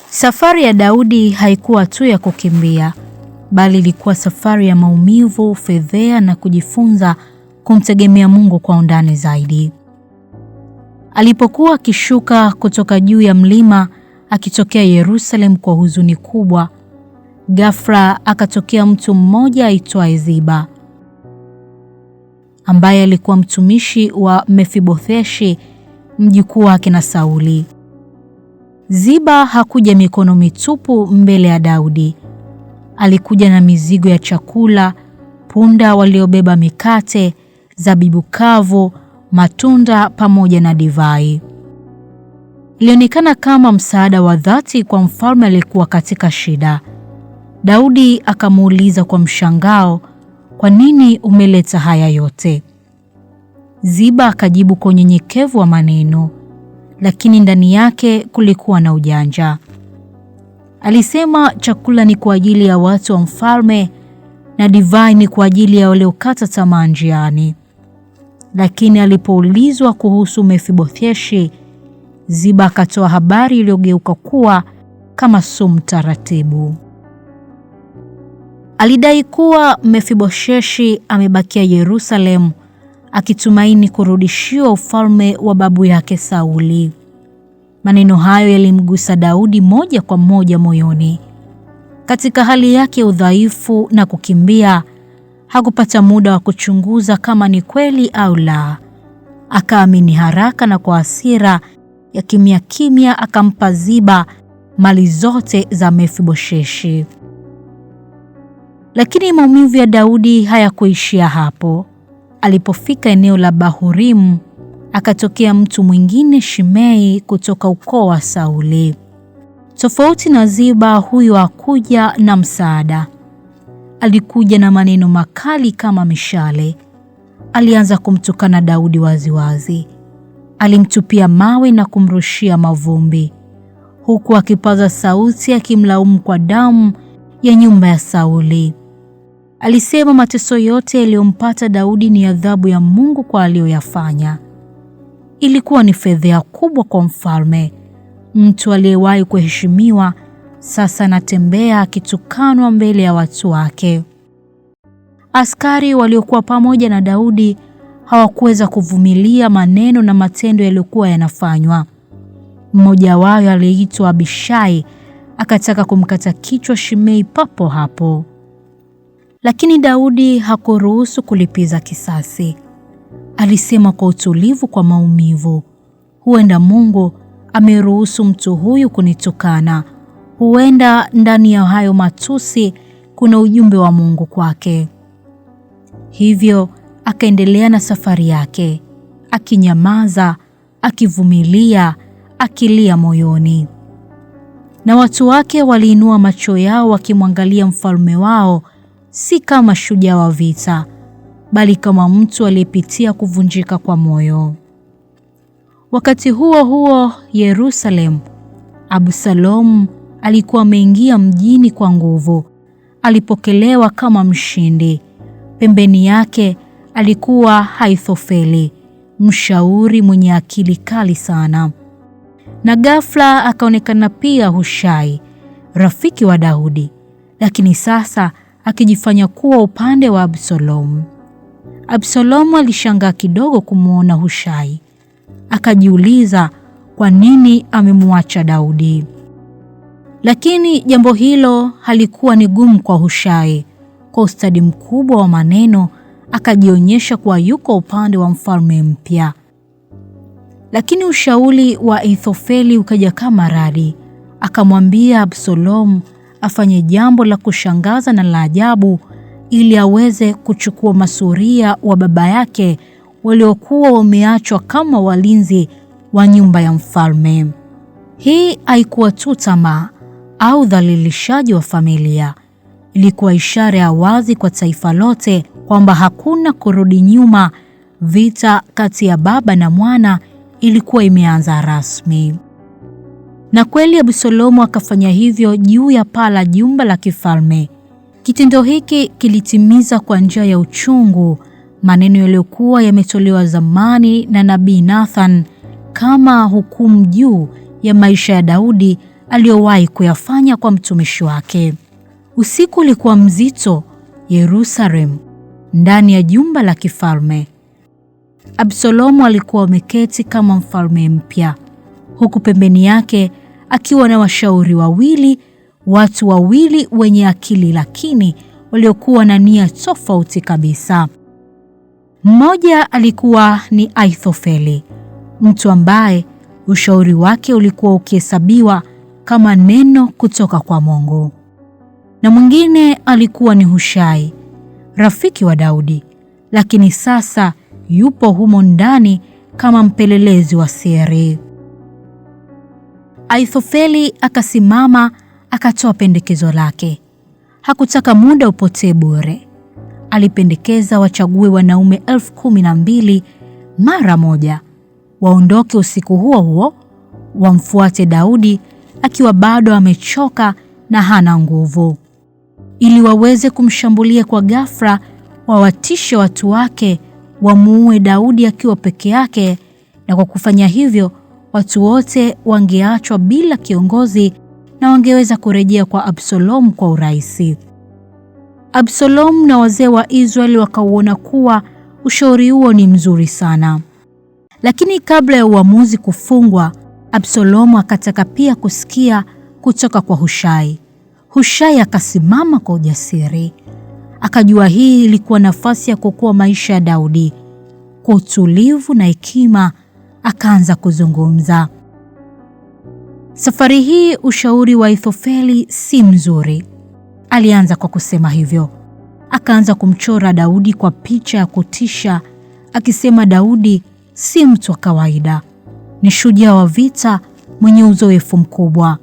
Safari ya Daudi haikuwa tu ya kukimbia, bali ilikuwa safari ya maumivu, fedheha na kujifunza kumtegemea Mungu kwa undani zaidi. Alipokuwa akishuka kutoka juu ya mlima akitokea Yerusalemu kwa huzuni kubwa, ghafla akatokea mtu mmoja aitwaye Ziba, ambaye alikuwa mtumishi wa Mefibotheshi, mjukuu wake na Sauli. Ziba hakuja mikono mitupu mbele ya Daudi. Alikuja na mizigo ya chakula, punda waliobeba mikate, zabibu kavu, matunda pamoja na divai. Ilionekana kama msaada wa dhati kwa mfalme aliyekuwa katika shida. Daudi akamuuliza kwa mshangao, "Kwa nini umeleta haya yote?" Ziba akajibu kwa unyenyekevu wa maneno, lakini ndani yake kulikuwa na ujanja. Alisema chakula ni kwa ajili ya watu wa mfalme na divai ni kwa ajili ya waliokata tamaa njiani. Lakini alipoulizwa kuhusu Mefibotheshi, Ziba akatoa habari iliyogeuka kuwa kama sumu taratibu. Alidai kuwa Mefibosheshi amebakia Yerusalemu akitumaini kurudishiwa ufalme wa babu yake Sauli. Maneno hayo yalimgusa Daudi moja kwa moja moyoni. Katika hali yake ya udhaifu na kukimbia, hakupata muda wa kuchunguza kama ni kweli au la. Akaamini haraka na kwa hasira ya kimya kimya akampa Ziba mali zote za Mefibosheshi. Lakini maumivu ya Daudi hayakuishia hapo. Alipofika eneo la Bahurimu, akatokea mtu mwingine, Shimei, kutoka ukoo wa Sauli. Tofauti na Ziba, huyo hakuja na msaada. Alikuja na maneno makali kama mishale. Alianza kumtukana Daudi waziwazi. Alimtupia mawe na kumrushia mavumbi, huku akipaza sauti akimlaumu kwa damu ya nyumba ya Sauli. Alisema mateso yote yaliyompata Daudi ni adhabu ya Mungu kwa aliyoyafanya. Ilikuwa ni fedheha kubwa kwa mfalme. Mtu aliyewahi kuheshimiwa sasa anatembea akitukanwa mbele ya watu wake. Askari waliokuwa pamoja na Daudi hawakuweza kuvumilia maneno na matendo yaliyokuwa yanafanywa. Mmoja wao aliyeitwa Abishai akataka kumkata kichwa Shimei papo hapo. Lakini Daudi hakuruhusu kulipiza kisasi. Alisema kwa utulivu, kwa maumivu, "Huenda Mungu ameruhusu mtu huyu kunitukana. Huenda ndani ya hayo matusi kuna ujumbe wa Mungu kwake." Hivyo akaendelea na safari yake, akinyamaza, akivumilia, akilia moyoni. Na watu wake waliinua macho yao wakimwangalia mfalme wao, si kama shujaa wa vita, bali kama mtu aliyepitia kuvunjika kwa moyo. Wakati huo huo, Yerusalemu, Absalomu alikuwa ameingia mjini kwa nguvu. Alipokelewa kama mshindi. Pembeni yake alikuwa Ahithofeli, mshauri mwenye akili kali sana. Na ghafla akaonekana pia Hushai, rafiki wa Daudi, lakini sasa akijifanya kuwa upande wa Absalomu. Absalomu alishangaa kidogo kumwona Hushai. Akajiuliza kwa nini amemwacha Daudi. Lakini jambo hilo halikuwa ni gumu kwa Hushai. Kwa ustadi mkubwa wa maneno akajionyesha kuwa yuko upande wa mfalme mpya. Lakini ushauri wa Ahithofeli ukaja kama radi. Akamwambia Absalomu afanye jambo la kushangaza na la ajabu ili aweze kuchukua masuria wa baba yake waliokuwa wameachwa kama walinzi wa nyumba ya mfalme. Hii haikuwa tu tamaa au dhalilishaji wa familia. Ilikuwa ishara ya wazi kwa taifa lote kwamba hakuna kurudi nyuma. Vita kati ya baba na mwana ilikuwa imeanza rasmi. Na kweli Absalomu akafanya hivyo juu ya paa la jumba la kifalme. Kitendo hiki kilitimiza kwa njia ya uchungu maneno yaliyokuwa yametolewa zamani na nabii Nathan kama hukumu juu ya maisha ya Daudi aliyowahi kuyafanya kwa mtumishi wake. Usiku ulikuwa mzito Yerusalemu, ndani ya jumba la kifalme. Absalomu alikuwa ameketi kama mfalme mpya, huku pembeni yake akiwa na washauri wawili, watu wawili wenye akili lakini waliokuwa na nia tofauti kabisa. Mmoja alikuwa ni Ahithofeli, mtu ambaye ushauri wake ulikuwa ukihesabiwa kama neno kutoka kwa Mungu. Na mwingine alikuwa ni Hushai, rafiki wa Daudi, lakini sasa yupo humo ndani kama mpelelezi wa siri. Ahithofeli akasimama akatoa pendekezo lake. Hakutaka muda upotee bure. Alipendekeza wachague wanaume 12,000 mara moja, waondoke usiku huo huo, wamfuate Daudi akiwa bado amechoka na hana nguvu, ili waweze kumshambulia kwa ghafla, wawatishe watu wake, wamuue Daudi akiwa peke yake, na kwa kufanya hivyo watu wote wangeachwa bila kiongozi na wangeweza kurejea kwa Absalomu kwa urahisi. Absalomu na wazee wa Israeli wakauona kuwa ushauri huo ni mzuri sana. Lakini kabla ya uamuzi kufungwa, Absalomu akataka pia kusikia kutoka kwa Hushai. Hushai akasimama kwa ujasiri. Akajua hii ilikuwa nafasi ya kuokoa maisha ya Daudi. Kwa utulivu na hekima akaanza kuzungumza. Safari hii ushauri wa Ahithofeli si mzuri, alianza kwa kusema hivyo. Akaanza kumchora Daudi kwa picha ya kutisha, akisema Daudi si mtu wa kawaida, ni shujaa wa vita mwenye uzoefu mkubwa.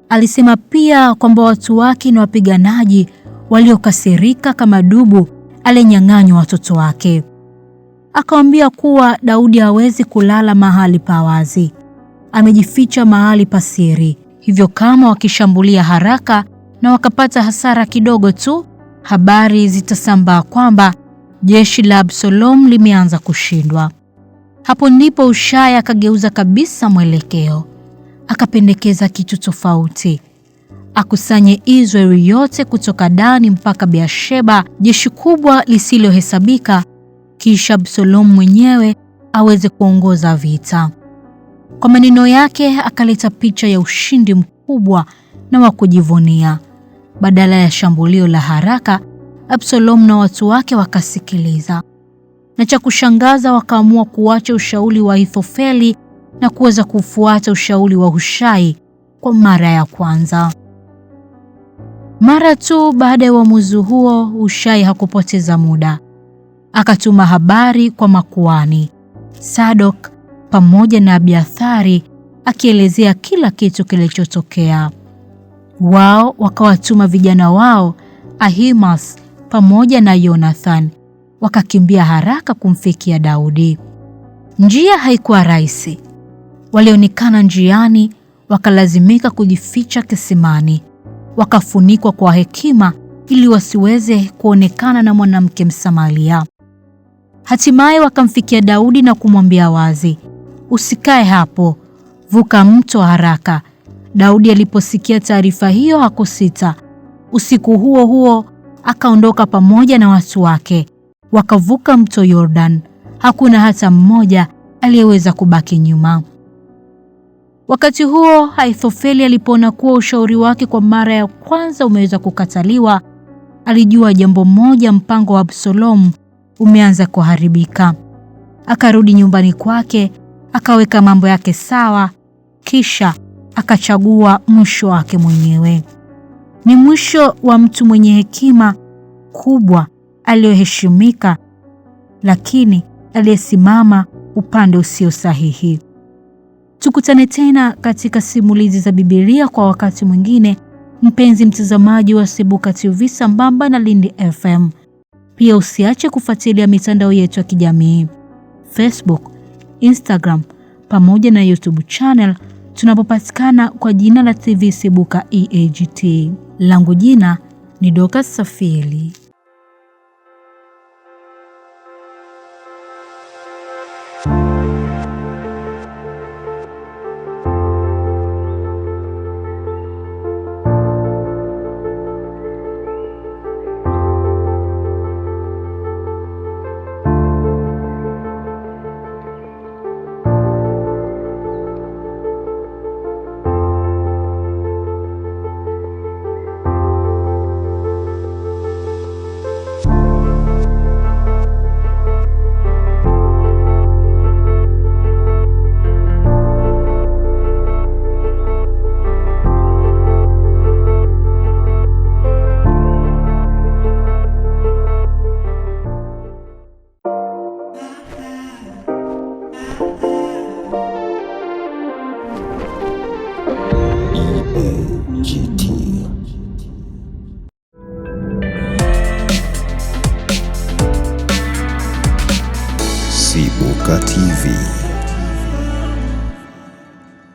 Alisema pia kwamba watu wake ni wapiganaji waliokasirika kama dubu aliyenyang'anywa watoto wake. Akamwambia kuwa Daudi hawezi kulala mahali pa wazi, amejificha mahali pa siri. Hivyo kama wakishambulia haraka na wakapata hasara kidogo tu, habari zitasambaa kwamba jeshi la Absalomu limeanza kushindwa. Hapo ndipo Hushai akageuza kabisa mwelekeo. Akapendekeza kitu tofauti. Akusanye Israeli yote kutoka Dani mpaka Beersheba, jeshi kubwa lisilohesabika, kisha Absalomu mwenyewe aweze kuongoza vita. Kwa maneno yake akaleta picha ya ushindi mkubwa na wa kujivunia. Badala ya shambulio la haraka, Absalomu na watu wake wakasikiliza. Na cha kushangaza, wakaamua kuacha ushauri wa Ahithofeli na kuweza kufuata ushauri wa Hushai kwa mara ya kwanza. Mara tu baada ya uamuzi huo, Hushai hakupoteza muda. Akatuma habari kwa makuhani Sadok pamoja na Abiathari akielezea kila kitu kilichotokea. Wao wakawatuma vijana wao Ahimaas pamoja na Yonathan, wakakimbia haraka kumfikia Daudi. Njia haikuwa rahisi. Walionekana njiani, wakalazimika kujificha kisimani, wakafunikwa kwa hekima ili wasiweze kuonekana na mwanamke Msamaria. Hatimaye wakamfikia Daudi na kumwambia wazi, usikae hapo, vuka mto haraka. Daudi aliposikia taarifa hiyo hakusita. Usiku huo huo akaondoka pamoja na watu wake, wakavuka mto Yordan. Hakuna hata mmoja aliyeweza kubaki nyuma. Wakati huo Ahithofeli alipoona kuwa ushauri wake kwa mara ya kwanza umeweza kukataliwa, alijua jambo moja, mpango wa Absalomu umeanza kuharibika. Akarudi nyumbani kwake, akaweka mambo yake sawa, kisha akachagua mwisho wake mwenyewe. Ni mwisho wa mtu mwenye hekima kubwa, aliyoheshimika, lakini aliyesimama upande usio sahihi. Tukutane tena katika simulizi za Biblia kwa wakati mwingine, mpenzi mtazamaji wa Sibuka TV sambamba na Lindi FM. Pia usiache kufuatilia mitandao yetu ya kijamii, Facebook, Instagram pamoja na YouTube channel tunapopatikana kwa jina la TV Sibuka EAGT. Langu jina ni Dorcas Safili. Sibuka TV.